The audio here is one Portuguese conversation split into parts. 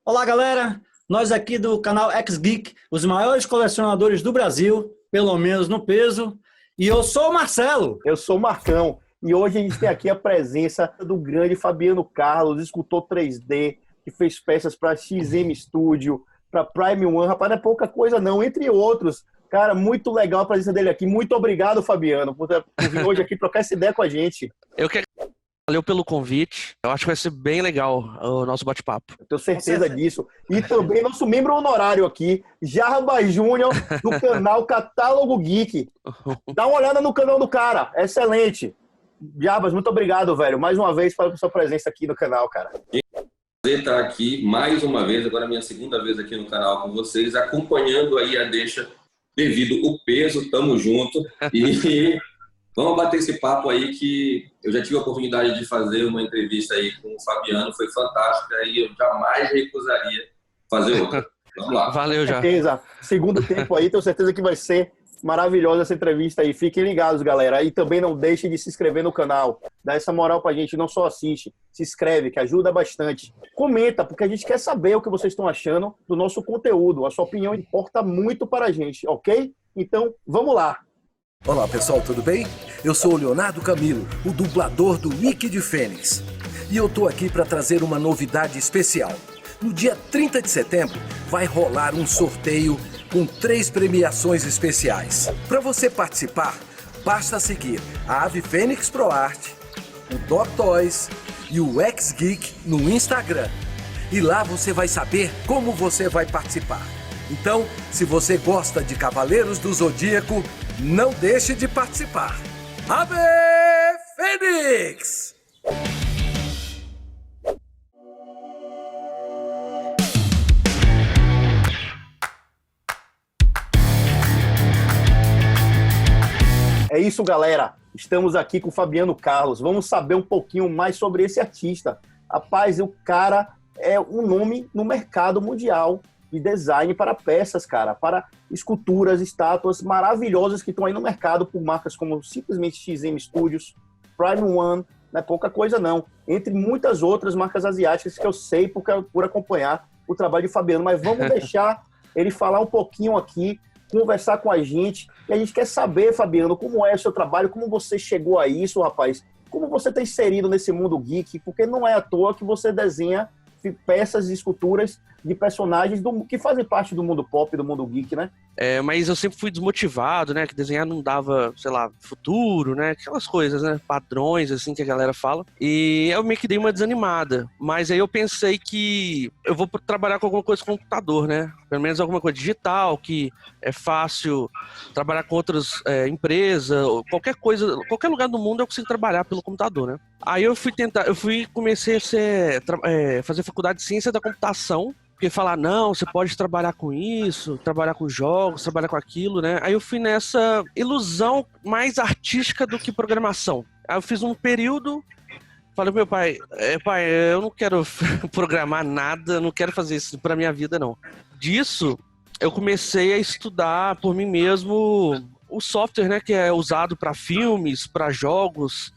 Olá, galera! Nós aqui do canal X-Geek, os maiores colecionadores do Brasil, pelo menos no peso. E eu sou o Marcelo. Eu sou o Marcão. E hoje a gente tem aqui a presença do grande Fabiano Carlos, escultor 3D, que fez peças para XM Studio, para Prime One. Rapaz, não é pouca coisa não, entre outros. Cara, muito legal a presença dele aqui. Muito obrigado, Fabiano, por vir hoje aqui trocar essa ideia com a gente. Eu que Valeu pelo convite. Eu acho que vai ser bem legal o nosso bate-papo. Eu tenho certeza disso. E também nosso membro honorário aqui, Jarbas Júnior, do canal Catálogo Geek. Dá uma olhada no canal do cara. Excelente. Jarbas, muito obrigado, velho. Mais uma vez pela sua presença aqui no canal, cara. Prazer estar aqui mais uma vez, agora é a minha segunda vez aqui no canal com vocês, acompanhando aí a deixa devido o peso, tamo junto. E vamos bater esse papo aí que eu já tive a oportunidade de fazer uma entrevista aí com o Fabiano, foi fantástica e eu jamais recusaria fazer outra. Vamos lá. Valeu já. Com certeza. Segundo tempo aí, tenho certeza que vai ser maravilhosa essa entrevista aí. Fiquem ligados, galera. E também não deixem de se inscrever no canal. Dá essa moral pra gente, não só assiste, se inscreve, que ajuda bastante. Comenta, porque a gente quer saber o que vocês estão achando do nosso conteúdo. A sua opinião importa muito para a gente, ok? Então, vamos lá. Olá pessoal, tudo bem? Eu sou o Leonardo Camilo, o dublador do Mickey de Fênix. E eu tô aqui para trazer uma novidade especial. No dia 30 de setembro vai rolar um sorteio com 3 premiações especiais. Para você participar, basta seguir a Ave Fênix Pro Art, o Doc Toys e o X-Geek no Instagram. E lá você vai saber como você vai participar. Então, se você gosta de Cavaleiros do Zodíaco, não deixe de participar. Ave Fênix! É isso, galera. Estamos aqui com o Fabiano Carlos. Vamos saber um pouquinho mais sobre esse artista. Rapaz, o cara é um nome no mercado mundial de design para peças, cara, para esculturas, estátuas maravilhosas que estão aí no mercado por marcas como simplesmente XM Studios, Prime One, não é pouca coisa não, entre muitas outras marcas asiáticas que eu sei por acompanhar o trabalho de Fabiano, mas vamos deixar ele falar um pouquinho aqui, conversar com a gente, e a gente quer saber, Fabiano, como é o seu trabalho, como você chegou a isso, rapaz, como você está inserido nesse mundo geek, porque não é à toa que você desenha peças e esculturas de personagens que fazem parte do mundo pop, do mundo geek, né? Mas eu sempre fui desmotivado, né? Que desenhar não dava, sei lá, futuro, né? Aquelas coisas, né? Padrões, assim, que a galera fala. E eu meio que dei uma desanimada. Mas aí eu pensei que eu vou trabalhar com alguma coisa com computador, né? Pelo menos alguma coisa digital, que é fácil trabalhar com outras empresas, qualquer coisa, qualquer lugar do mundo eu consigo trabalhar pelo computador, né? Aí comecei a fazer faculdade de ciência da computação, porque falar, não, você pode trabalhar com isso, trabalhar com jogos, trabalhar com aquilo, né? Aí eu fui nessa ilusão mais artística do que programação. Aí eu fiz um período, falei pro meu pai, pai, eu não quero programar nada, não quero fazer isso pra minha vida, não. Disso, eu comecei a estudar por mim mesmo o software, né, que é usado para filmes, para jogos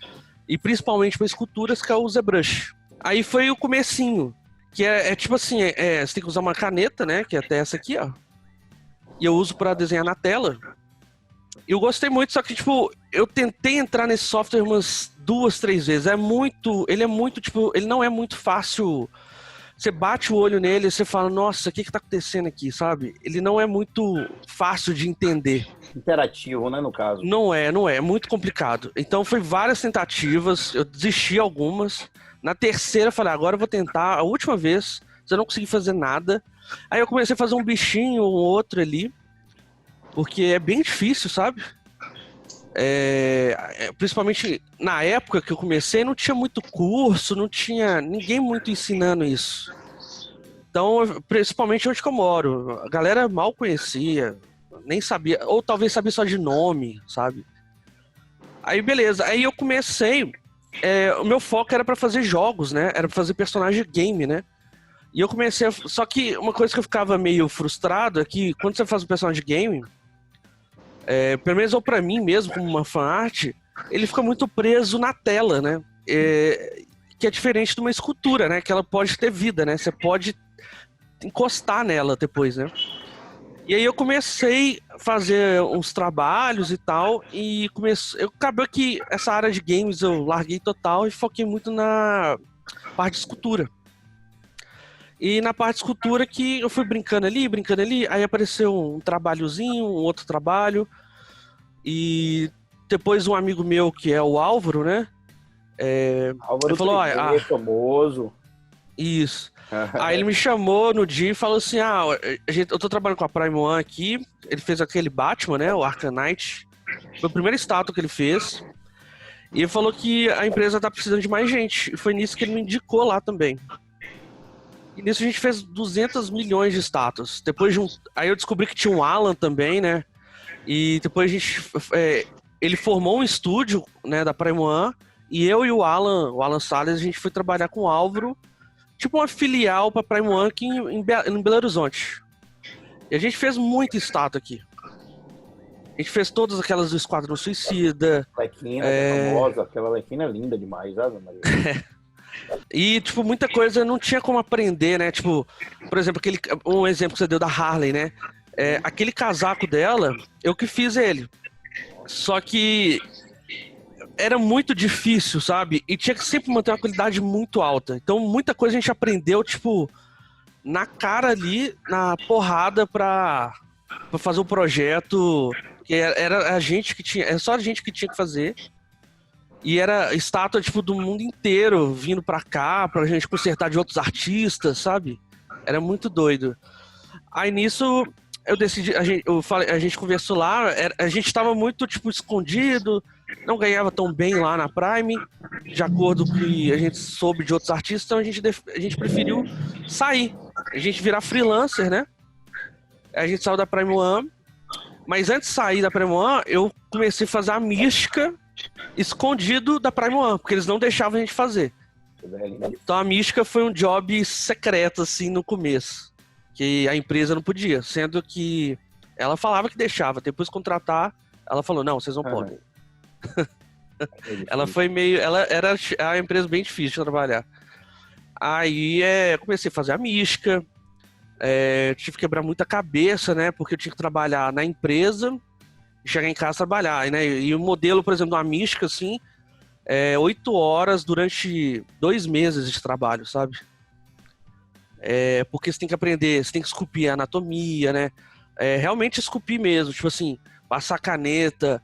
e principalmente para esculturas, que é o ZBrush. Aí foi o comecinho. Que é tipo assim, você tem que usar uma caneta, né? Que é até essa aqui, ó. E eu uso pra desenhar na tela. E eu gostei muito, só que, tipo, eu tentei entrar nesse software umas 2, 3 vezes. Ele não é muito fácil. Você bate o olho nele e você fala, nossa, o que tá acontecendo aqui, sabe? Ele não é muito fácil de entender. Interativo, né, no caso? Não é muito complicado. Então foi várias tentativas, eu desisti algumas. Na terceira, eu falei, agora eu vou tentar. A última vez, eu não consegui fazer nada. Aí eu comecei a fazer um bichinho ou outro ali, porque é bem difícil, sabe? Principalmente na época que eu comecei, não tinha muito curso, não tinha ninguém muito ensinando isso. Então, principalmente onde que eu moro, a galera mal conhecia, nem sabia, ou talvez sabia só de nome, sabe? Aí beleza, aí eu comecei... o meu foco era pra fazer joggos, né? Era pra fazer personagem game, né? E eu comecei Só que uma coisa que eu ficava meio frustrado é que quando você faz um personagem game, pelo menos ou pra mim mesmo, como uma fanart, ele fica muito preso na tela, né? Que é diferente de uma escultura, né? Que ela pode ter vida, né? Você pode encostar nela depois, né? E aí eu comecei a fazer uns trabalhos e tal, e acabou que essa área de games eu larguei total e foquei muito na parte de escultura. E na parte de escultura que eu fui brincando ali, aí apareceu um trabalhozinho, um outro trabalho, e depois um amigo meu, que é o Álvaro, né? Álvaro ele falou, Trigueiro, famoso. Isso. Aí ele me chamou no dia e falou assim, eu tô trabalhando com a Prime One aqui, ele fez aquele Batman, né, o Arkham Knight, foi a primeira estátua que ele fez, e ele falou que a empresa tá precisando de mais gente, e foi nisso que ele me indicou lá também. E nisso a gente fez 200 milhões de estátuas. Aí eu descobri que tinha um Alan também, né, e depois ele formou um estúdio, né, da Prime One, e eu e o Alan Salles, a gente foi trabalhar com o Álvaro, tipo uma filial para Prime One aqui em Belo Horizonte. E a gente fez muita estátua aqui. A gente fez todas aquelas do Esquadrão Suicida. Lequina, famosa. Aquela Lequina é linda demais, sabe? E, tipo, muita coisa não tinha como aprender, né? Tipo, por exemplo, um exemplo que você deu da Harley, né? Aquele casaco dela, eu que fiz ele. Só que era muito difícil, sabe? E tinha que sempre manter uma qualidade muito alta. Então, muita coisa a gente aprendeu, tipo, na cara ali, na porrada pra fazer o projeto. Que era a gente que tinha... Era só a gente que tinha que fazer. E era estátua, tipo, do mundo inteiro vindo pra cá, pra gente consertar de outros artistas, sabe? Era muito doido. Aí, nisso, eu decidi... A gente conversou lá, a gente tava muito, tipo, escondido... Não ganhava tão bem lá na Prime, de acordo com o que a gente soube de outros artistas, então a gente preferiu sair, a gente virar freelancer, né? A gente saiu da Prime One, mas antes de sair da Prime One, eu comecei a fazer a mística escondido da Prime One, porque eles não deixavam a gente fazer. Então a mística foi um job secreto, assim, no começo, que a empresa não podia, sendo que ela falava que deixava, depois de contratar, ela falou, não, vocês não podem. Ela era a empresa bem difícil de trabalhar. Aí comecei a fazer a mística, tive que quebrar muita cabeça, né? Porque eu tinha que trabalhar na empresa e chegar em casa trabalhar, né? E o modelo, por exemplo, da mística, assim, 8 horas durante 2 meses de trabalho, sabe? Porque você tem que aprender, você tem que esculpir a anatomia, né? Realmente esculpir mesmo, tipo assim, passar caneta.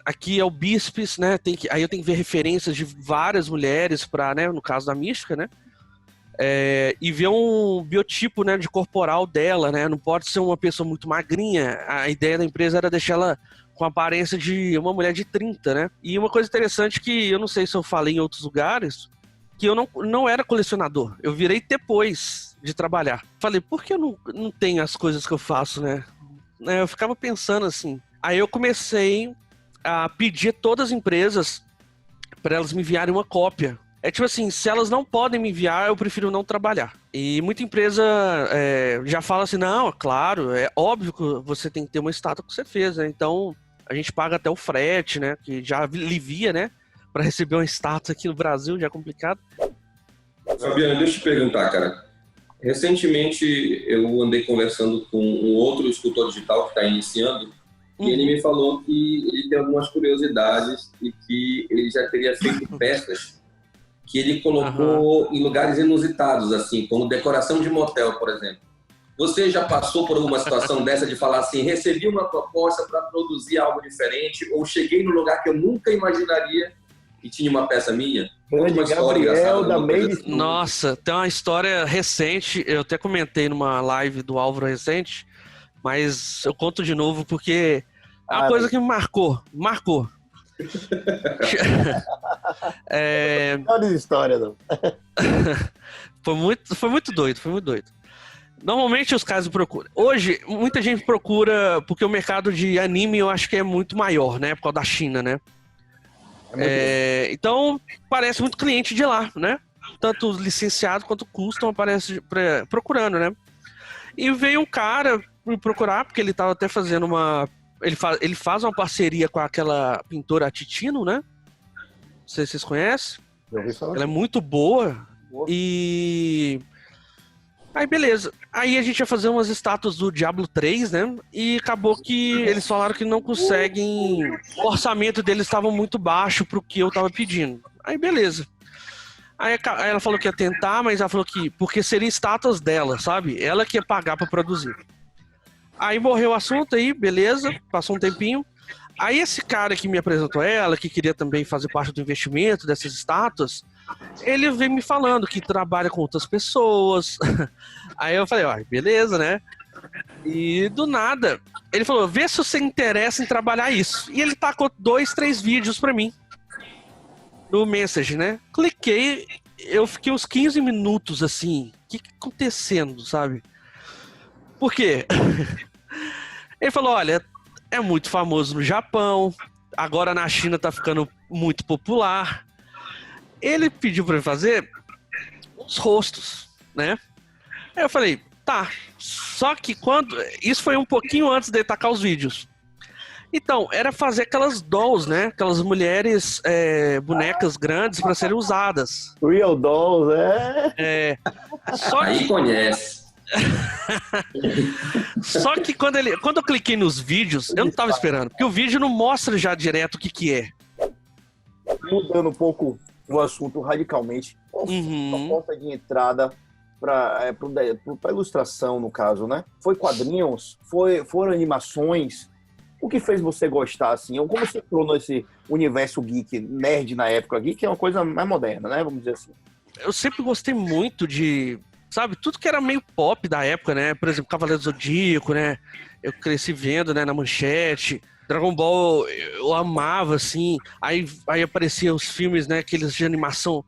Aqui é o bíceps, né? Aí eu tenho que ver referências de várias mulheres para, né? No caso da mística, né? E ver um biotipo, né? De corporal dela, né? Não pode ser uma pessoa muito magrinha. A ideia da empresa era deixar ela com a aparência de uma mulher de 30, né? E uma coisa interessante que eu não sei se eu falei em outros lugares, que eu não era colecionador. Eu virei depois de trabalhar. Falei, por que eu não tenho as coisas que eu faço, né? Eu ficava pensando assim. Aí eu comecei a pedir todas as empresas para elas me enviarem uma cópia. Tipo assim, se elas não podem me enviar, eu prefiro não trabalhar. E muita empresa já fala assim, não, claro, é óbvio que você tem que ter uma estátua que você fez, né? Então, a gente paga até o frete, né? Que já alivia, né? Para receber uma estátua aqui no Brasil, já é complicado. Fabiano, deixa eu te perguntar, cara. Recentemente, eu andei conversando com um outro escultor digital que está iniciando, e ele me falou que ele tem algumas curiosidades e que ele já teria feito peças que ele colocou em lugares inusitados, assim, como decoração de motel, por exemplo. Você já passou por alguma situação dessa de falar assim, recebi uma proposta para produzir algo diferente, ou cheguei no lugar que eu nunca imaginaria e tinha uma peça minha? Uma história engraçada. Assim. Nossa, tem uma história recente, eu até comentei numa live do Álvaro recente, mas eu conto de novo porque é uma coisa que me marcou. Olha as histórias, não. Foi muito doido. Normalmente os caras procuram. Hoje, muita gente procura, porque o mercado de anime eu acho que é muito maior, né? Por causa da China, né? Então, parece muito cliente de lá, né? Tanto licenciado quanto custom aparece procurando, né? E veio um cara me procurar, porque ele tava até fazendo ele faz uma parceria com aquela pintora Titino, né? Não sei se vocês conhecem. Ela é muito boa. E Aí beleza. Aí a gente ia fazer umas estátuas do Diablo 3, né? E acabou que eles falaram que não conseguem. O orçamento deles estava muito baixo pro que eu tava pedindo. Aí beleza. Aí ela falou que ia tentar, mas ela falou que porque seria estátuas dela, sabe? Ela que ia pagar pra produzir. Aí morreu o assunto aí, beleza. Passou um tempinho. Aí esse cara que me apresentou ela, que queria também fazer parte do investimento dessas estátuas, ele veio me falando que trabalha com outras pessoas. Aí eu falei, ó, beleza, né? E do nada, ele falou, vê se você interessa em trabalhar isso. E ele tacou 2, 3 vídeos pra mim. No Message, né? Cliquei, eu fiquei uns 15 minutos assim, o que tá acontecendo, sabe? Por quê? Ele falou, olha, é muito famoso no Japão, agora na China tá ficando muito popular. Ele pediu pra eu fazer uns rostos, né? Aí eu falei, tá. Só que quando... Isso foi um pouquinho antes de tacar os vídeos. Então, era fazer aquelas dolls, né? Aquelas mulheres, bonecas grandes pra serem usadas. Real Dolls, Só Aí que... conhece. Só que quando eu cliquei nos vídeos, eu não tava esperando. Porque o vídeo não mostra já direto o que é. Mudando um pouco o assunto radicalmente, qual foi a porta de entrada para ilustração, no caso, né? Foi quadrinhos? Foram animações? O que fez você gostar, assim? Ou como você entrou nesse universo geek, nerd na época? Geek é uma coisa mais moderna, né? Vamos dizer assim. Eu sempre gostei muito de... Sabe, tudo que era meio pop da época, né? Por exemplo, Cavaleiro do Zodíaco, né? Eu cresci vendo, né, na Manchete. Dragon Ball, eu amava, assim. Aí apareciam os filmes, né? Aqueles de animação.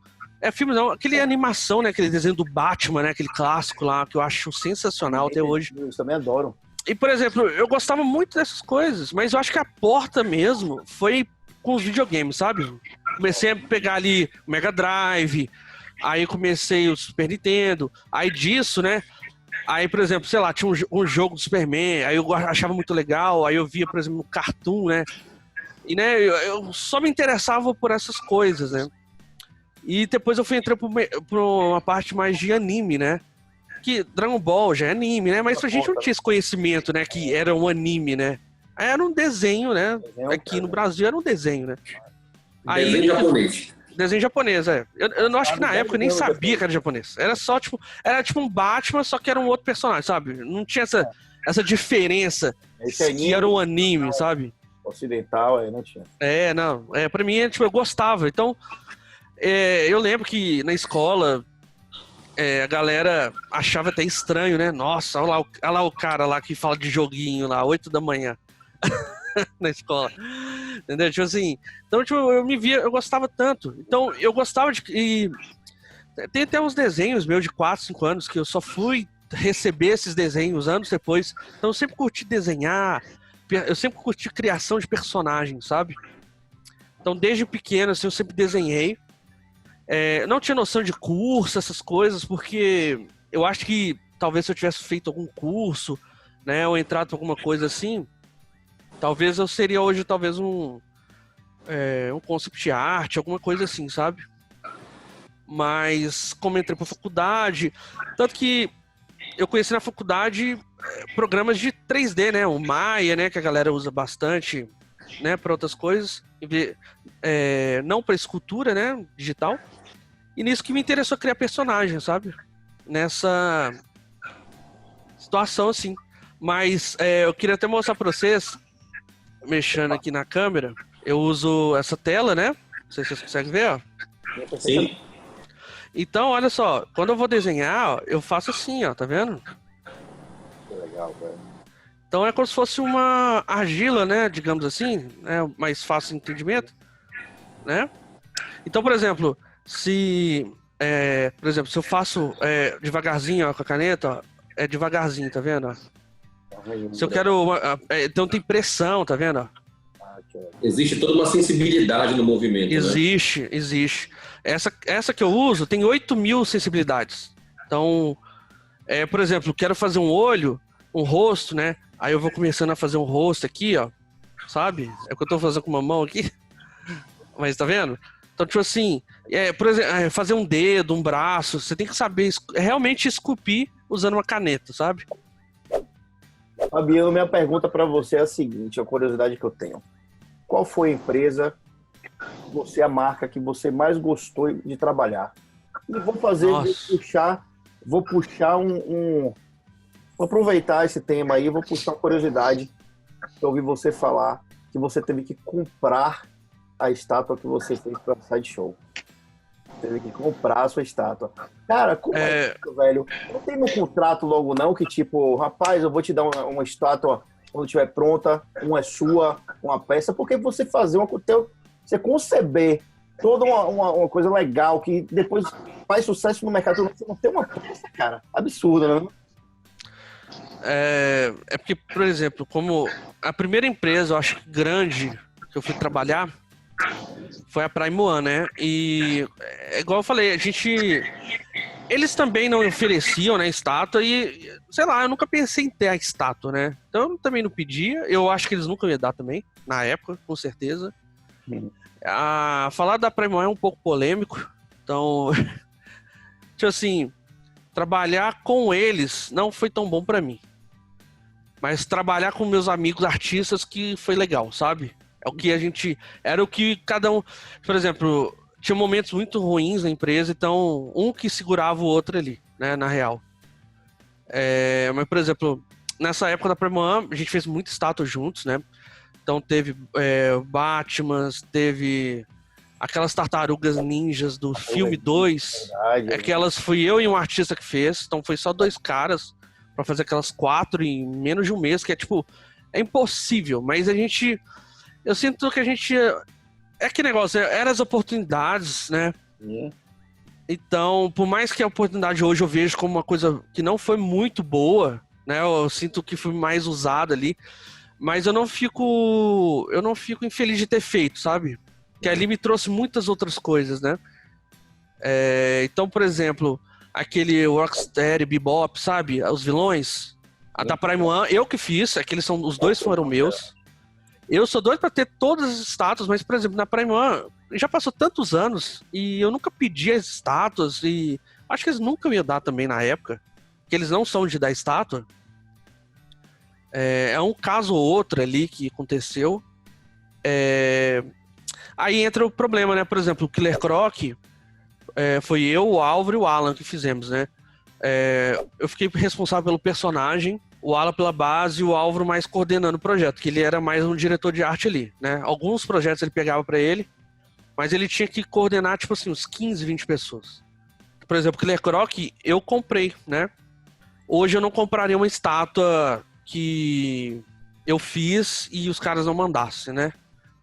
Filme não, aquele animação, né? Aquele desenho do Batman, né? Aquele clássico lá, que eu acho sensacional até hoje. Eu também adoro. E, por exemplo, eu gostava muito dessas coisas, mas eu acho que a porta mesmo foi com os videogames, sabe? Comecei a pegar ali o Mega Drive, aí comecei o Super Nintendo, aí disso, né? Aí, por exemplo, sei lá, tinha um jogo do Superman, aí eu achava muito legal, aí eu via, por exemplo, no Cartoon, né? E, né, eu só me interessava por essas coisas, né? E depois eu fui entrar por uma parte mais de anime, né? Que Dragon Ball já é anime, né? Mas a gente não tinha esse conhecimento, né? Que era um anime, né? Era um desenho, né? Aqui no Brasil era um desenho, né? Desenho japonês. Desenho japonês, Eu não acho que na época eu nem sabia que era japonês. Era só, tipo... Era tipo um Batman, só que era um outro personagem, sabe? Não tinha essa diferença que era um anime, sabe? Ocidental, não tinha. Não. Pra mim, tipo, eu gostava. Então, eu lembro que na escola... a galera achava até estranho, né? Nossa, olha lá o cara lá que fala de joguinho lá, 8 da manhã na escola. Entendeu? Tipo assim, então tipo, eu me via, eu gostava tanto. Então eu gostava de... Tem até uns desenhos meus de 4, 5 anos que eu só fui receber esses desenhos anos depois. Então eu sempre curti desenhar, eu sempre curti criação de personagens, sabe? Então desde pequeno assim, eu sempre desenhei. Não tinha noção de curso, essas coisas, porque eu acho que talvez se eu tivesse feito algum curso, né, ou entrado em alguma coisa assim, talvez eu seria hoje talvez um concept art, alguma coisa assim, sabe? Mas como entrei pra faculdade, tanto que eu conheci na faculdade programas de 3D, né, o Maya, né, que a galera usa bastante, né, para outras coisas, não para escultura, né, digital. E nisso que me interessou criar personagem, sabe? Nessa situação, assim. Mas eu queria até mostrar pra vocês, mexendo aqui na câmera, eu uso essa tela, né? Não sei se vocês conseguem ver, ó. Sim. Então, olha só, quando eu vou desenhar, ó, eu faço assim, ó, tá vendo? Que legal, velho. Então é como se fosse uma argila, né? Digamos assim, né? Mais fácil de entendimento, né? Então, por exemplo... Se eu faço devagarzinho, ó, com a caneta, ó, é devagarzinho, tá vendo? Ó? Se eu quero... então tem pressão, tá vendo? Existe toda uma sensibilidade no movimento, Existe. Essa que eu uso tem 8.000 sensibilidades. Então, por exemplo, quero fazer um olho, um rosto, né? Aí eu vou começando a fazer um rosto aqui, ó. Sabe? É o que eu tô fazendo com uma mão aqui. Mas tá vendo? Então, tipo assim, por exemplo, fazer um dedo, um braço, você tem que saber realmente esculpir usando uma caneta, sabe? Fabiano, minha pergunta para você é a seguinte, a curiosidade que eu tenho. Qual foi a empresa, a marca que você mais gostou de trabalhar? E vou puxar vou aproveitar esse tema aí, vou puxar uma curiosidade que eu ouvi você falar que você teve que comprar a estátua que você fez para o Sideshow. Teve que comprar a sua estátua. Cara, como é isso, velho? Não tem no contrato logo não que tipo, rapaz, eu vou te dar uma estátua quando estiver pronta, uma é sua, uma peça, porque você fazer você conceber toda uma coisa legal que depois faz sucesso no mercado, você não tem uma peça, cara, absurda, né? É porque, por exemplo, como a primeira empresa, eu acho que grande, que eu fui trabalhar foi a Prime One, né? E igual eu falei, eles também não ofereciam, né, estátua e, sei lá, eu nunca pensei em ter a estátua, né? Então eu também não pedia, eu acho que eles nunca iam dar também, na época, com certeza. Falar da Prime One é um pouco polêmico, então, tipo assim, trabalhar com eles não foi tão bom pra mim. Mas trabalhar com meus amigos artistas que foi legal, sabe? Era o que cada um... Por exemplo, tinha momentos muito ruins na empresa, então um que segurava o outro ali, né, na real. Mas, por exemplo, nessa época da Prime One, a gente fez muita estátua juntos, né? Então teve Batmans, teve aquelas tartarugas ninjas do filme 2. Aquelas fui eu e um artista que fez, então foi só 2 caras pra fazer aquelas 4 em menos de um mês, que é tipo, é impossível, mas eu sinto que a gente, que negócio, eram as oportunidades, né? Então, por mais que a oportunidade hoje eu vejo como uma coisa que não foi muito boa, né? Eu sinto que foi mais usada ali, mas eu não fico infeliz de ter feito, sabe? Que ali me trouxe muitas outras coisas, né? Então, por exemplo, aquele Rocksteady, Bebop, sabe? Os vilões. A da Prime One, eu que fiz, os 2 foram meus. Eu sou doido pra ter todas as estátuas, mas, por exemplo, na Prime One, já passou tantos anos e eu nunca pedi as estátuas e acho que eles nunca me iam dar também na época, que eles não são de dar estátua. É um caso ou outro ali que aconteceu. Aí entra o problema, né? Por exemplo, o Killer Croc, foi eu, o Álvaro e o Alan que fizemos, né? Eu fiquei responsável pelo personagem, o Alan pela base e o Álvaro mais coordenando o projeto, que ele era mais um diretor de arte ali, né? Alguns projetos ele pegava pra ele, mas ele tinha que coordenar, tipo assim, uns 15, 20 pessoas. Por exemplo, o Killer Croc, eu comprei, né? Hoje eu não compraria uma estátua que eu fiz e os caras não mandassem, né?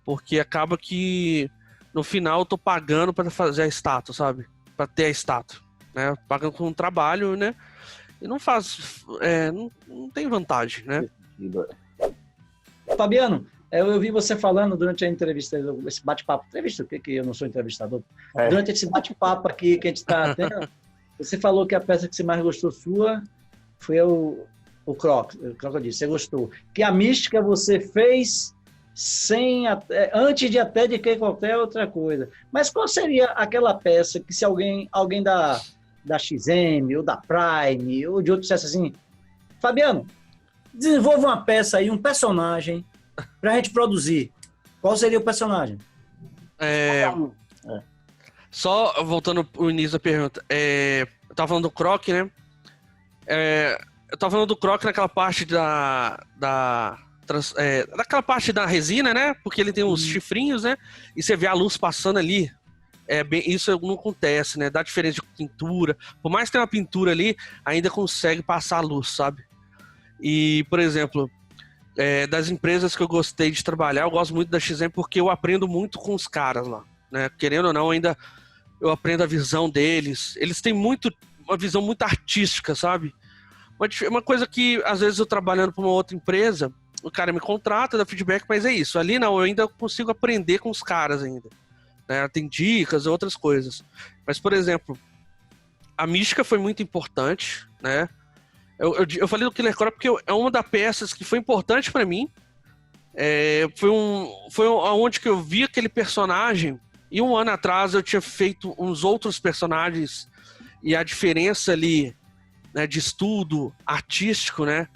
Porque acaba que no final eu tô pagando pra fazer a estátua, sabe? Pra ter a estátua, né? Pagando com um trabalho, né? E não faz... não tem vantagem, né? Fabiano, eu vi você falando durante a entrevista, esse bate-papo, entrevista, que eu não sou entrevistador, durante esse bate-papo aqui que a gente está tendo, você falou que a peça que você mais gostou sua foi o Crocodile, você gostou. Que a mística você fez antes de até de que qualquer outra coisa. Mas qual seria aquela peça que se alguém da XM, ou da Prime, ou de outro dissesse assim, Fabiano, desenvolva uma peça aí, um personagem, pra gente produzir. Qual seria o personagem? Só voltando pro início da pergunta, eu tava falando do Croc, né? Eu tava falando do Croc naquela parte daquela parte da resina, né? Porque ele tem os chifrinhos, né? E você vê a luz passando ali. Isso não acontece, né? Dá diferença de pintura. Por mais que tenha uma pintura ali, ainda consegue passar a luz, sabe? E, por exemplo, das empresas que eu gostei de trabalhar, eu gosto muito da XM porque eu aprendo muito com os caras lá, né? Querendo ou não, ainda eu aprendo a visão deles. Eles têm uma visão muito artística, sabe? Uma coisa que, às vezes, eu trabalhando para uma outra empresa, o cara me contrata, dá feedback, mas é isso. Ali não, eu ainda consigo aprender com os caras ainda. Né? Tem dicas, outras coisas. Mas, por exemplo, a mística foi muito importante, né? Eu falei do Killer Croc porque é uma das peças que foi importante para mim. Foi onde que eu vi aquele personagem e 1 ano atrás eu tinha feito uns outros personagens e a diferença ali né, de estudo artístico, né,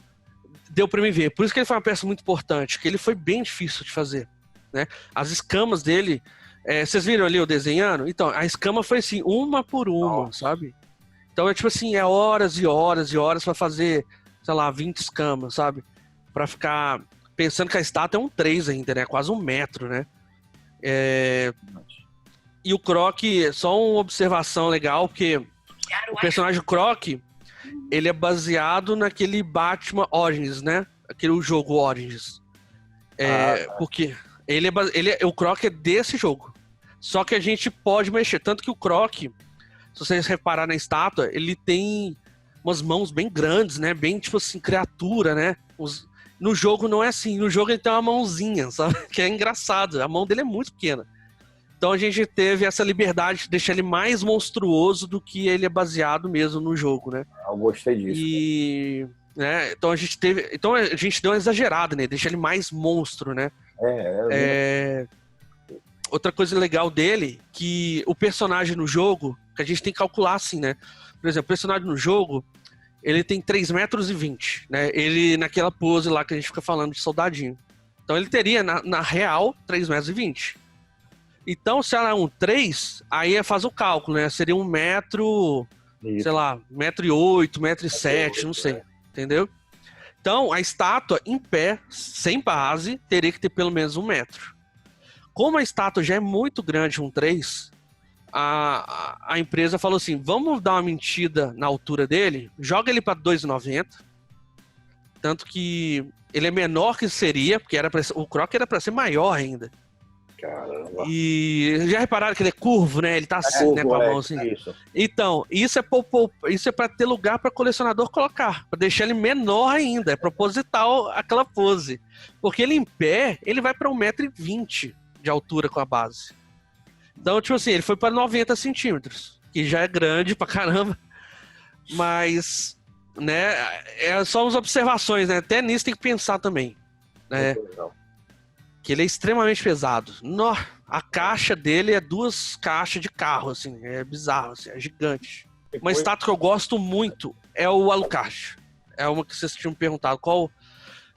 deu para me ver. Por isso que ele foi uma peça muito importante, que ele foi bem difícil de fazer, né? As escamas dele, vocês viram ali eu desenhando? Então, a escama foi assim, uma por uma, sabe? Então é tipo assim, horas e horas e horas para fazer, sei lá, 20 escamas, sabe? Para ficar pensando que a estátua é um 3 ainda, né? Quase 1 metro, né? E o Croc, só uma observação legal, porque o personagem Croc, ele é baseado naquele Batman Origins, né? Aquele jogo Origins. Porque o Croc é desse jogo. Só que a gente pode mexer. Tanto que o Croc, se vocês repararem na estátua, ele tem umas mãos bem grandes, né? Bem, tipo assim, criatura, né? No jogo não é assim. No jogo ele tem uma mãozinha, sabe? Que é engraçado. A mão dele é muito pequena. Então a gente teve essa liberdade de deixar ele mais monstruoso do que ele é baseado mesmo no jogo, né? Eu gostei disso. E... né? Então a gente deu uma exagerada, né? Deixa ele mais monstro, né? Outra coisa legal dele, que o personagem no jogo, que a gente tem que calcular assim, né? Por exemplo, o personagem no jogo, ele tem 3,20 metros, né? Ele naquela pose lá que a gente fica falando de soldadinho. Então ele teria, na real, 3,20 metros. Então, se ela é um 3, aí faz o cálculo, né? Seria 1 metro, sei lá, 1,08 m, 1,07 m, não sei. Entendeu? Então, a estátua em pé, sem base, teria que ter pelo menos 1 metro. Como a estátua já é muito grande, um 3, a empresa falou assim, vamos dar uma mentira na altura dele, joga ele para 2,90. Tanto que ele é menor que seria, porque o Croc era para ser maior ainda. Caramba. E já repararam que ele é curvo, né? Ele tá assim, né? Com a mão assim. Isso. Então, isso é pra ter lugar para colecionador colocar, para deixar ele menor ainda. É proposital aquela pose. Porque ele em pé, ele vai para 1,20 m de altura com a base. Então, tipo assim, ele foi para 90 centímetros, que já é grande pra caramba. Mas, né? É só umas observações, né? Até nisso tem que pensar também, né? Que ele é extremamente pesado. A caixa dele é 2 caixas de carro, assim. É bizarro, assim, é gigante. Uma estátua que eu gosto muito é o Alucard. É uma que vocês tinham perguntado qual...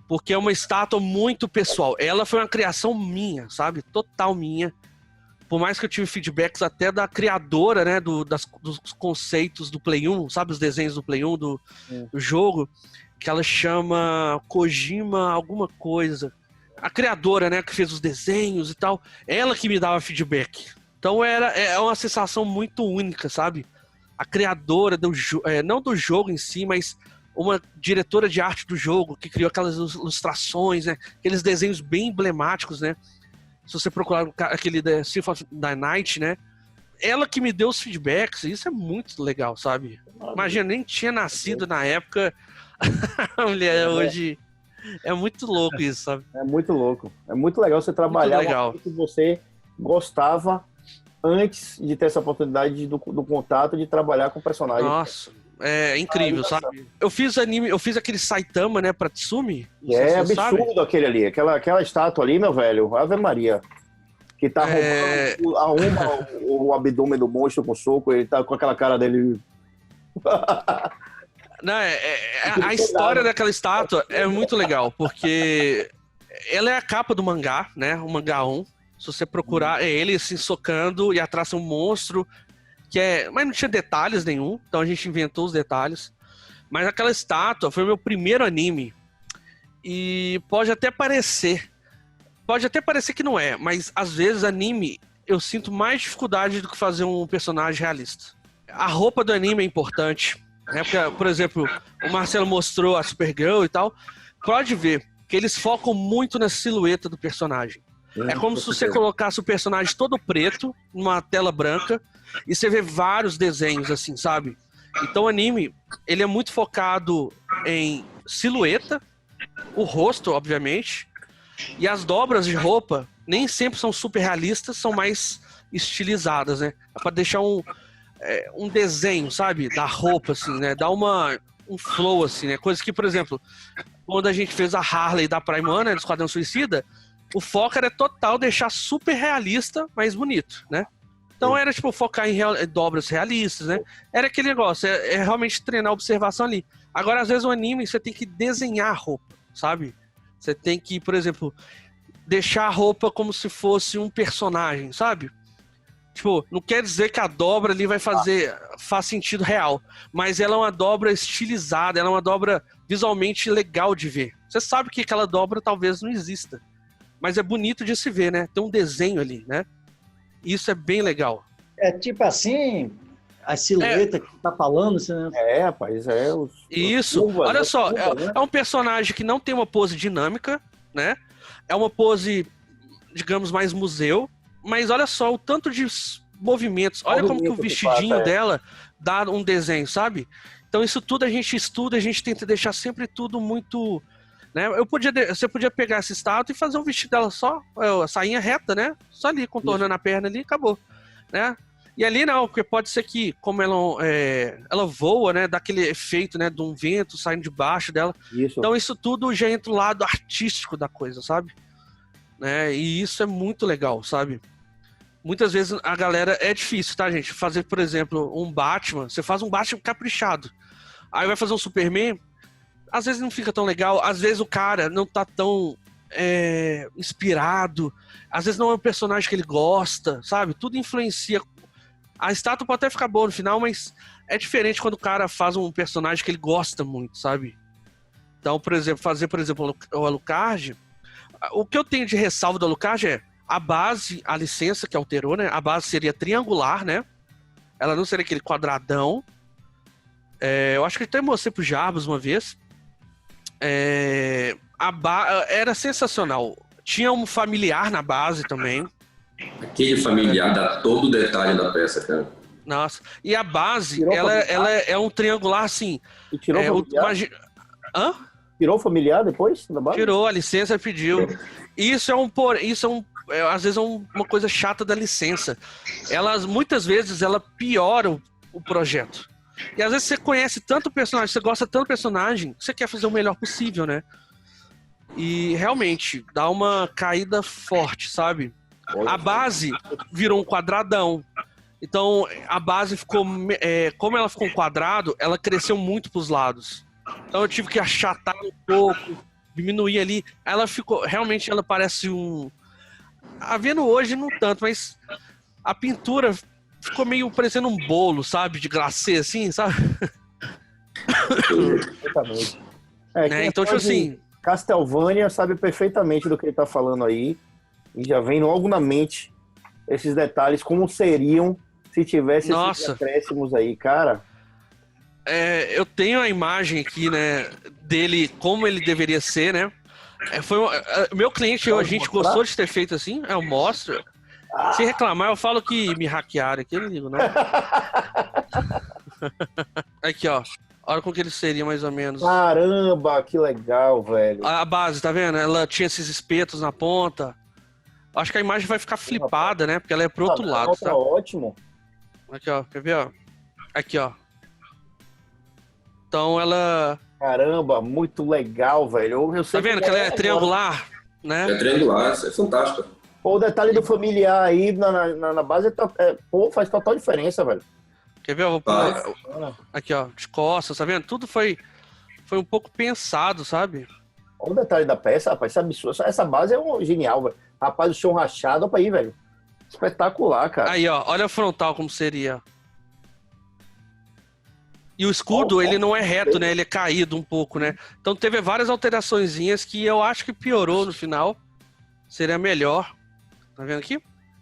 Porque é uma estátua muito pessoal. Ela foi uma criação minha, sabe? Total minha. Por mais que eu tive feedbacks até da criadora, né? Dos conceitos do Play 1, sabe? Os desenhos do Play 1 do jogo. Que ela chama Kojima alguma coisa. A criadora, né, que fez os desenhos e tal, ela que me dava feedback. Então é uma sensação muito única, sabe? A criadora não do jogo em si, mas uma diretora de arte do jogo que criou aquelas ilustrações, né? Aqueles desenhos bem emblemáticos, né? Se você procurar aquele The Symphony of the Night, né? Ela que me deu os feedbacks, isso é muito legal, sabe? Imagina, nem tinha nascido na época, a mulher hoje... É muito louco isso, sabe? É muito louco. É muito legal você trabalhar uma coisa que você gostava antes de ter essa oportunidade do contato, de trabalhar com o personagem. Nossa, é incrível, sabe? Eu fiz aquele Saitama, né, pra Tsumi. É absurdo aquele ali. Aquela estátua ali, meu velho, Ave Maria. Que tá roubando o abdômen do monstro com soco, ele tá com aquela cara dele... Não, a história daquela estátua é muito legal, porque ela é a capa do mangá, né? O mangá 1. Se você procurar, é ele se socando e atrás um monstro, mas não tinha detalhes nenhum, então a gente inventou os detalhes. Mas aquela estátua foi o meu primeiro anime. E pode até parecer que não é, mas às vezes anime eu sinto mais dificuldade do que fazer um personagem realista. A roupa do anime é importante. Porque, por exemplo, o Marcelo mostrou a Supergirl e tal. Pode ver que eles focam muito na silhueta do personagem. É como se você colocasse o personagem todo preto numa tela branca e você vê vários desenhos assim, sabe? Então o anime, ele é muito focado em silhueta, o rosto, obviamente, e as dobras de roupa nem sempre são super realistas, são mais estilizadas, né? É pra deixar um desenho, sabe? Da roupa, assim, né? Dá um flow, assim, né? Coisa que, por exemplo, quando a gente fez a Harley da Primeman, né? Do Esquadrão Suicida, o foco era total deixar super realista, mas bonito, né? Então era tipo focar em dobras realistas, né? Era aquele negócio, é realmente treinar a observação ali. Agora, às vezes, o anime você tem que desenhar a roupa, sabe? Você tem que, por exemplo, deixar a roupa como se fosse um personagem, sabe? Tipo, não quer dizer que a dobra ali faz sentido real, mas ela é uma dobra estilizada, ela é uma dobra visualmente legal de ver. Você sabe que aquela dobra talvez não exista, mas é bonito de se ver, né? Tem um desenho ali, né? Isso é bem legal. É tipo assim, a silhueta que tá falando. Assim, né? Rapaz, Isso, curvas, olha só, curvas, né? é um personagem que não tem uma pose dinâmica, né? É uma pose, digamos, mais museu, mas olha só o tanto de movimentos. Olha como que o vestidinho dela dá um desenho, sabe? Então isso tudo a gente estuda, a gente tenta deixar sempre tudo muito... Né? Você podia pegar essa estátua e fazer um vestido dela só, a sainha reta, né? Só ali, contornando a perna ali, acabou. Né? E ali não, porque pode ser que, como ela voa, né? Dá aquele efeito, né? De um vento saindo de baixo dela. Isso. Então isso tudo já entra o lado artístico da coisa, sabe? Né? E isso é muito legal, sabe? Muitas vezes a galera... É difícil, tá, gente? Fazer, por exemplo, um Batman. Você faz um Batman caprichado. Aí vai fazer um Superman... Às vezes não fica tão legal, às vezes o cara não tá tão inspirado, às vezes não é um personagem que ele gosta, sabe? Tudo influencia. A estátua pode até ficar boa no final, mas é diferente quando o cara faz um personagem que ele gosta muito, sabe? Então, por exemplo, fazer, o Alucard, o que eu tenho de ressalva do Alucard é a base, a licença que alterou, né? A base seria triangular, né? Ela não seria aquele quadradão. Eu acho que eu até mostrei pro Jarbas uma vez. Era sensacional. Tinha um familiar na base também. Aquele familiar dá todo o detalhe da peça, cara. Nossa. E a base, ela é um triangular assim. E tirou o familiar? Tirou o familiar depois da base? Tirou, a licença pediu. Isso às vezes é uma coisa chata da licença. Muitas vezes ela piora o projeto. E às vezes você conhece tanto personagem, você gosta tanto do personagem, você quer fazer o melhor possível, né? E realmente, dá uma caída forte, sabe? A base virou um quadradão. Então, a base ficou... como ela ficou um quadrado, ela cresceu muito pros lados. Então eu tive que achatar um pouco, diminuir ali. Ela ficou... Realmente, ela parece um... Vendo hoje, não tanto, mas a pintura... Ficou meio parecendo um bolo, sabe? De glacê, assim, sabe? Exatamente. Então, tipo assim... Castlevania sabe perfeitamente do que ele tá falando aí. E já vem logo na mente esses detalhes, como seriam se tivesse esses acréscimos aí, cara. Eu tenho a imagem aqui, né? Dele, como ele deveria ser, né? Meu cliente, a gente gostou de ter feito assim. Eu mostro... Se reclamar, eu falo que me hackearam aqui, eu não ligo, não. Aqui, ó. Olha como que ele seria, mais ou menos. Caramba, que legal, velho. A base, tá vendo? Ela tinha esses espetos na ponta. Acho que a imagem vai ficar flipada, né? Porque ela é pro outro lado, tá? Tá ótimo. Aqui, ó. Quer ver, ó? Aqui, ó. Então, ela... Caramba, muito legal, velho. Tá vendo que ela é triangular, né? É triangular, é fantástico. O detalhe do familiar aí na base faz total diferença, velho. Quer ver? Eu vou pôr aqui, ó, de costas, tá vendo? Tudo foi um pouco pensado, sabe? Olha o detalhe da peça, rapaz. Essa base é genial, velho. Rapaz, o chão rachado, olha aí, velho. Espetacular, cara. Aí, ó, olha a frontal como seria. E o escudo, ele não é reto, né? Ele é caído um pouco, né? Então teve várias alteraçõezinhas que eu acho que piorou no final. Seria melhor. Tá vendo aqui?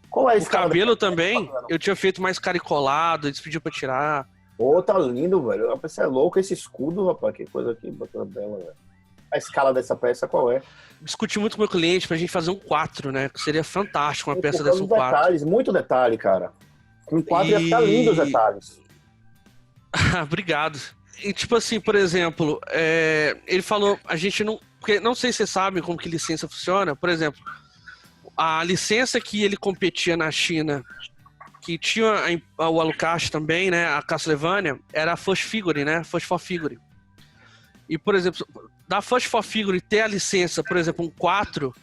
Qual é esse o cabelo também, eu tinha feito mais caricolado, eles pediram pra tirar. Pô, tá lindo, velho. A peça é louca, esse escudo, rapaz. Que coisa aqui, bacana bela, velho. A escala dessa peça, qual é? Discuti muito com o meu cliente pra gente fazer um 4, né? Que seria fantástico uma peça dessa, um 4. Detalhes, muito detalhe, cara. Com 4 ia ficar lindo os detalhes. Obrigado. E tipo assim, por exemplo, ele falou, a gente não... Porque não sei se vocês sabem como que licença funciona. Por exemplo, a licença que ele competia na China, que tinha o Alucard também, né? A Castlevania, era a First Figure, né? First for Figure. E, por exemplo, da First for Figure ter a licença, por exemplo, um 4,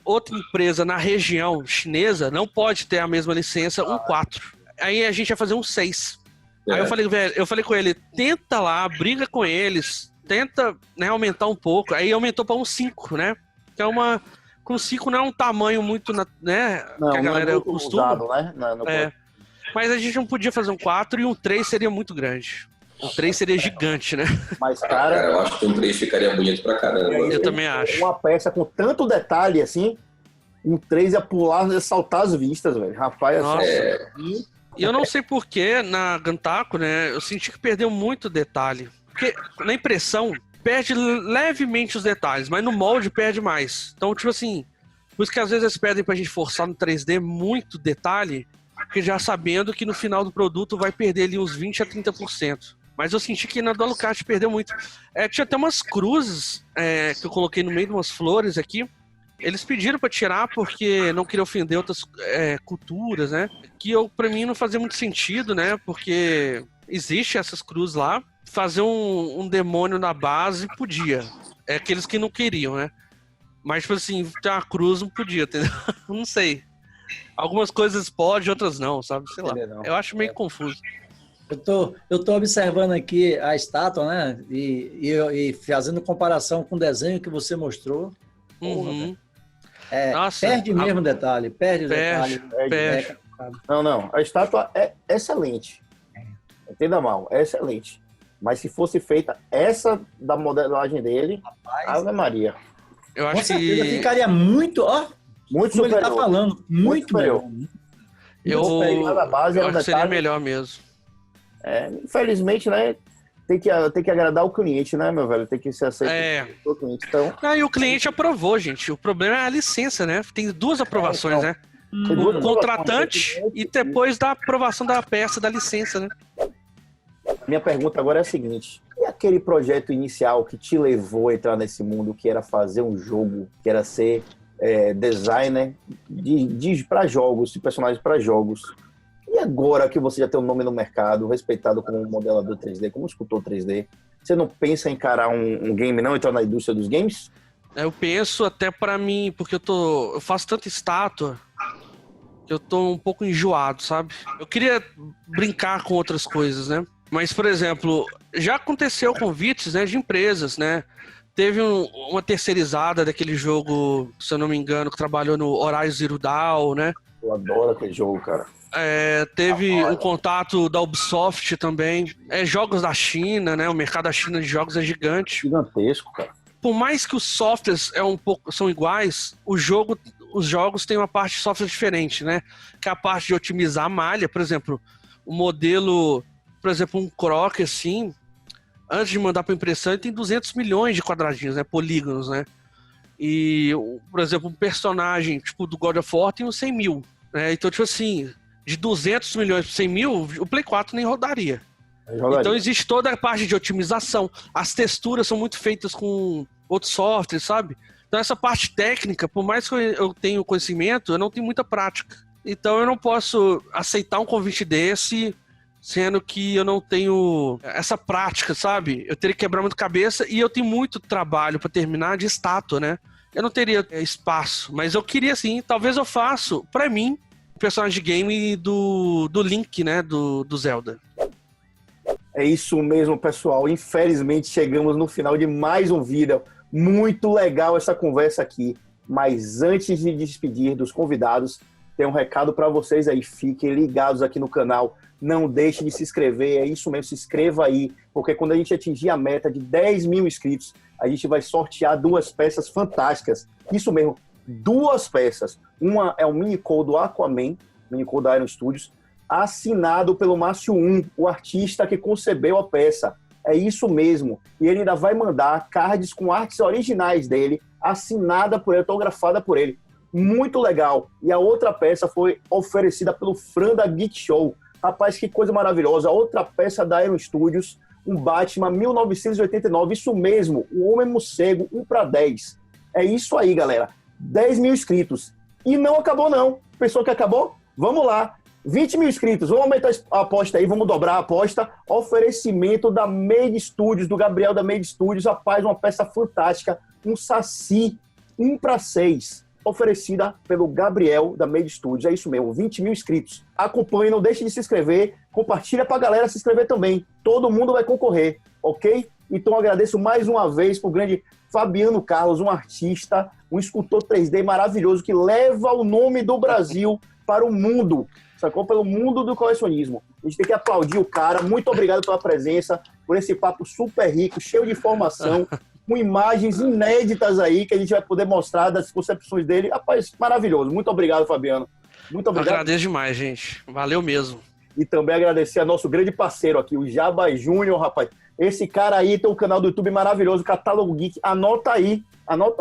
outra empresa na região chinesa não pode ter a mesma licença, um 4. Aí a gente ia fazer um 6. Aí eu falei com ele, tenta lá, briga com eles, tenta, né, aumentar um pouco. Aí aumentou para um 5, né? Que é uma... Com 5 não é um tamanho muito, né? Não, que a galera não é muito costuma. usado, né? Não Mas a gente não podia fazer um 4 e um 3 seria muito grande. O 3 seria gigante, né? Mas, Cara, eu acho que um 3 ficaria bonito pra caramba. Eu também acho. Uma peça com tanto detalhe assim, um 3 ia pular, ia saltar as vistas, velho. Rapaz, Nossa. assim. E eu não sei porquê, na Gantaco, né? Eu senti que perdeu muito detalhe. Porque na impressão, perde levemente os detalhes, mas no molde perde mais. Então, tipo assim, por isso que às vezes eles pedem pra gente forçar no 3D muito detalhe, porque já sabendo que no final do produto vai perder ali uns 20 a 30%. Mas eu senti que na do Alucard perdeu muito. Tinha até umas cruzes que eu coloquei no meio de umas flores aqui. Eles pediram pra tirar porque não queria ofender outras culturas, né? Que pra mim não fazia muito sentido, né? Porque existe essas cruzes lá. Fazer um demônio na base podia. É aqueles que não queriam, né? Mas, tipo assim, ter uma cruz não podia, entendeu? Não sei. Algumas coisas pode, outras não, sabe? Sei lá. Eu acho meio confuso. Eu tô observando aqui a estátua, né? E fazendo comparação com o desenho que você mostrou. Uhum. Nossa, perde mesmo detalhe. Perde o detalhe. Perde. Não. A estátua é excelente. Entenda mal, é excelente. Mas se fosse feita essa da modelagem dele, Ave Maria. Eu acho com certeza que ficaria muito, muito como superior. ele tá falando, muito melhor. Eu acho que seria melhor mesmo. Infelizmente, né? Tem que agradar o cliente, né, meu velho? Tem que ser aceito pelo cliente. Então, E o cliente aprovou, gente. O problema é a licença, né? Tem 2 aprovações, né? O contratante e depois da aprovação da peça, da licença, né? Minha pergunta agora é a seguinte: e aquele projeto inicial que te levou a entrar nesse mundo, que era fazer um jogo, que era ser designer para jogos, de personagens para jogos? E agora que você já tem um nome no mercado, respeitado como modelador 3D, como escultor 3D, você não pensa em encarar um game, não entrar na indústria dos games? Eu penso até pra mim, porque eu faço tanta estátua que eu tô um pouco enjoado, sabe? Eu queria brincar com outras coisas, né? Mas, por exemplo, já aconteceu convites, né, de empresas, né? Teve uma terceirizada daquele jogo, se eu não me engano, que trabalhou no Horizon Zero Dawn, né? Eu adoro aquele jogo, cara. Teve um contato da Ubisoft também. Jogos da China, né? O mercado da China de jogos é gigante. Gigantesco, cara. Por mais que os softwares são iguais, os jogos têm uma parte de software diferente, né? Que é a parte de otimizar a malha. Por exemplo, o modelo, por exemplo, um croc assim, antes de mandar para impressão, ele tem 200 milhões de quadradinhos, né? Polígonos, né? E, por exemplo, um personagem tipo do God of War tem uns 100 mil. Né? Então, tipo assim, de 200 milhões para 100 mil, o Play 4 nem rodaria. Então existe toda a parte de otimização. As texturas são muito feitas com outros softwares, sabe? Então essa parte técnica, por mais que eu tenha conhecimento, eu não tenho muita prática. Então eu não posso aceitar um convite desse, sendo que eu não tenho essa prática, sabe? Eu teria que quebrar muito cabeça e eu tenho muito trabalho para terminar de estátua, né? Eu não teria espaço, mas eu queria sim, talvez eu faço, pra mim, o personagem de game do Link, né? Do Zelda. É isso mesmo, pessoal. Infelizmente, chegamos no final de mais um vídeo. Muito legal essa conversa aqui. Mas antes de despedir dos convidados, tem um recado para vocês aí. Fiquem ligados aqui no canal. Não deixe de se inscrever. É isso mesmo, se inscreva aí. Porque quando a gente atingir a meta de 10 mil inscritos, a gente vai sortear 2 peças fantásticas. Isso mesmo, 2 peças. Uma é o minicode do Aquaman, minicode da Iron Studios, assinado pelo Márcio 1, o artista que concebeu a peça. É isso mesmo. E ele ainda vai mandar cards com artes originais dele, assinada por ele, autografada por ele. Muito legal. E a outra peça foi oferecida pelo Fran da Geek Show. Rapaz, que coisa maravilhosa. Outra peça da Iron Studios, um Batman 1989. Isso mesmo, o Homem Morcego 1/10. É isso aí, galera. 10 mil inscritos. E não acabou, não. Pensou que acabou? Vamos lá. 20 mil inscritos, vamos aumentar a aposta aí, vamos dobrar a aposta. Oferecimento da Made Studios, do Gabriel da Made Studios. Rapaz, uma peça fantástica, um Saci 1/6. oferecida pelo Gabriel, da Made Studios. É isso mesmo, 20 mil inscritos. Acompanhe, não deixe de se inscrever, compartilha pra galera se inscrever também. Todo mundo vai concorrer, ok? Então agradeço mais uma vez pro grande Fabiano Carlos, um artista, um escultor 3D maravilhoso que leva o nome do Brasil para o mundo, sacou? Pelo mundo do colecionismo. A gente tem que aplaudir o cara. Muito obrigado pela presença, por esse papo super rico, cheio de informação, com imagens inéditas aí que a gente vai poder mostrar das concepções dele. Rapaz, maravilhoso. Muito obrigado, Fabiano. Muito obrigado. Agradeço demais, gente. Valeu mesmo. E também agradecer a nosso grande parceiro aqui, o Jaba Júnior, rapaz. Esse cara aí tem um canal do YouTube maravilhoso, Catálogo Geek. Anota aí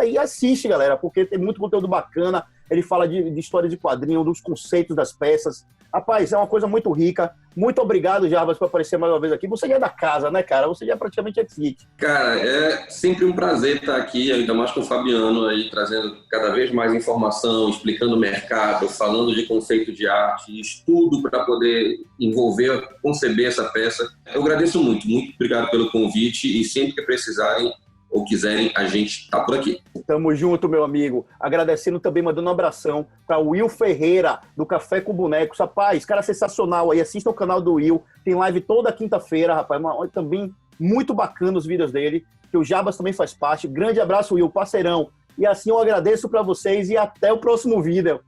e assiste, galera, porque tem muito conteúdo bacana. Ele fala de história de quadrinho, dos conceitos das peças. Rapaz, é uma coisa muito rica. Muito obrigado, Jarbas, por aparecer mais uma vez aqui. Você já é da casa, né, cara? Você já é praticamente ex-geek. Cara, é sempre um prazer estar aqui, ainda mais com o Fabiano aí, trazendo cada vez mais informação, explicando o mercado, falando de conceito de arte, estudo para poder envolver, conceber essa peça. Eu agradeço muito, muito obrigado pelo convite e sempre que precisarem ou quiserem, a gente tá por aqui. Tamo junto, meu amigo. Agradecendo também, mandando um abração para o Will Ferreira, do Café com Bonecos. Rapaz, cara sensacional aí. Assista o canal do Will. Tem live toda quinta-feira, rapaz. Também muito bacana os vídeos dele, que o Jabas também faz parte. Grande abraço, Will, parceirão. E assim eu agradeço para vocês e até o próximo vídeo.